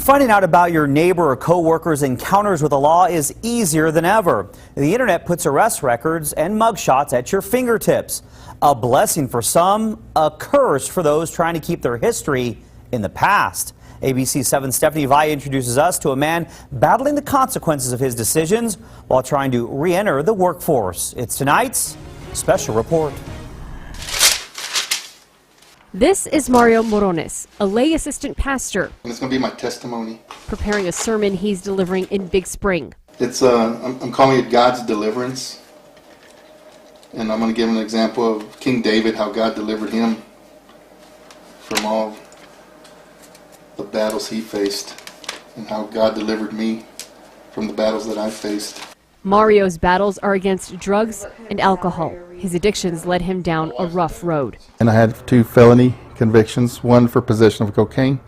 Finding out about your neighbor or co-worker's encounters with the law is easier than ever. The internet puts arrest records and mugshots at your fingertips. A blessing for some, a curse for those trying to keep their history in the past. ABC 7's Stephanie Valle introduces us to a man battling the consequences of his decisions while trying to re-enter the workforce. It's tonight's special report. This is Mario Morones, a lay assistant pastor. It's going to be my testimony. Preparing a sermon he's delivering in Big Spring. It's I'm calling it God's deliverance. And I'm going to give an example of King David, how God delivered him from all the battles he faced, and how God delivered me from the battles that I faced. Mario's battles are against drugs and alcohol. His addictions led him down a rough road. And I had 2 felony convictions, one for possession of cocaine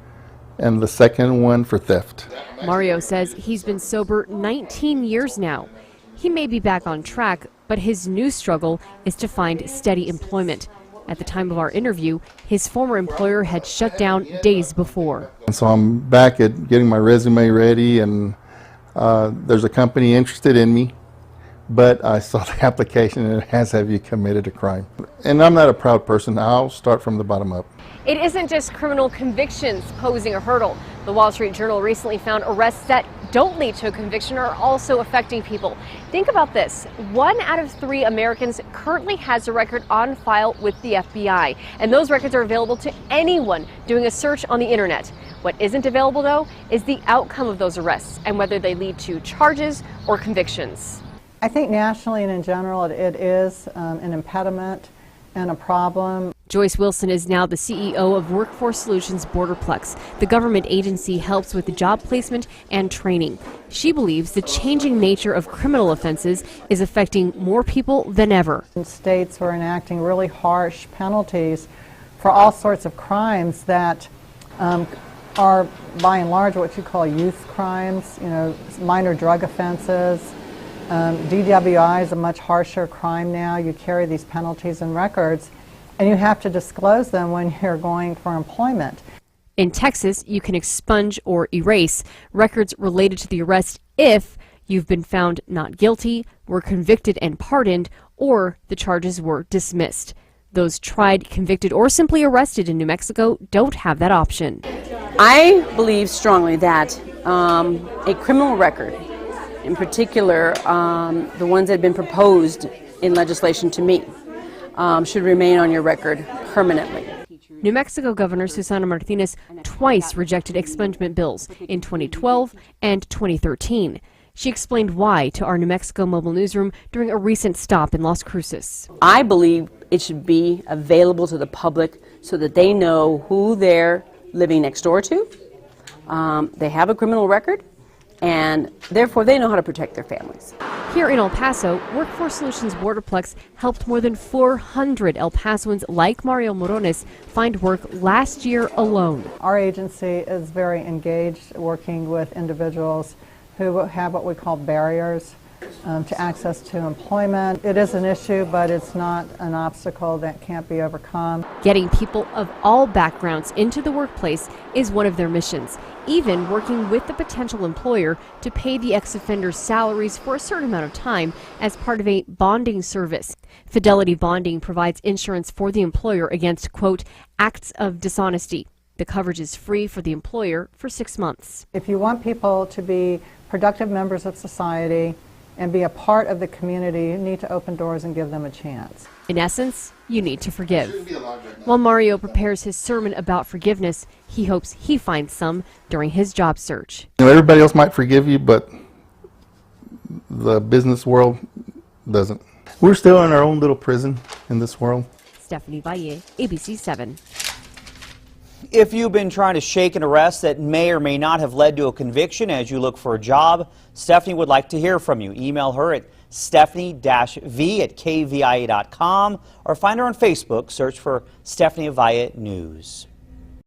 and the second one for theft. Mario says he's been sober 19 years now. He may be back on track, but his new struggle is to find steady employment. At the time of our interview, his former employer had shut down days before. And so I'm back at getting my resume ready, and there's a company interested in me, but I saw the application and it has have you committed a crime. And I'm not a proud person. I'll start from the bottom up. It isn't just criminal convictions posing a hurdle. The Wall Street Journal recently found arrests that don't lead to a conviction are also affecting people. Think about this. 1 out of 3 Americans currently has a record on file with the FBI, and those records are available to anyone doing a search on the internet. What isn't available, though, is the outcome of those arrests and whether they lead to charges or convictions. I think nationally and in general it is an impediment and a problem. Joyce Wilson is now the CEO of Workforce Solutions Borderplex. The government agency helps with the job placement and training. She believes the changing nature of criminal offenses is affecting more people than ever. States are enacting really harsh penalties for all sorts of crimes that are by and large what you call youth crimes, minor drug offenses. DWI is a much harsher crime now. You carry these penalties and records, and you have to disclose them when you're going for employment. In Texas, you can expunge or erase records related to the arrest if you've been found not guilty, were convicted and pardoned, or the charges were dismissed. Those tried, convicted, or simply arrested in New Mexico don't have that option. I believe strongly that a criminal record, in particular, the ones that have been proposed in legislation to me, should remain on your record permanently. New Mexico Governor Susana Martinez twice rejected expungement bills in 2012 and 2013. She explained why to our New Mexico Mobile Newsroom during a recent stop in Las Cruces. I believe it should be available to the public so that they know who they're living next door to. They have a criminal record, and therefore they know how to protect their families. Here in El Paso, Workforce Solutions Borderplex helped more than 400 El Pasoans like Mario Morones find work last year alone. Our agency is very engaged working with individuals who have what we call barriers to access to employment. It is an issue, but it's not an obstacle that can't be overcome. Getting people of all backgrounds into the workplace is one of their missions, even working with the potential employer to pay the ex-offenders' salaries for a certain amount of time as part of a bonding service. Fidelity Bonding provides insurance for the employer against, quote, acts of dishonesty. The coverage is free for the employer for 6 months. If you want people to be productive members of society and be a part of the community, you need to open doors and give them a chance. In essence, you need to forgive. While Mario prepares his sermon about forgiveness, he hopes he finds some during his job search. Everybody else might forgive you, but the business world doesn't. We're still in our own little prison in this world. Stephanie Valle, ABC 7. If you've been trying to shake an arrest that may or may not have led to a conviction as you look for a job, Stephanie would like to hear from you. Email her at stephanie-v@kvia.com or find her on Facebook. Search for Stephanie Valle News.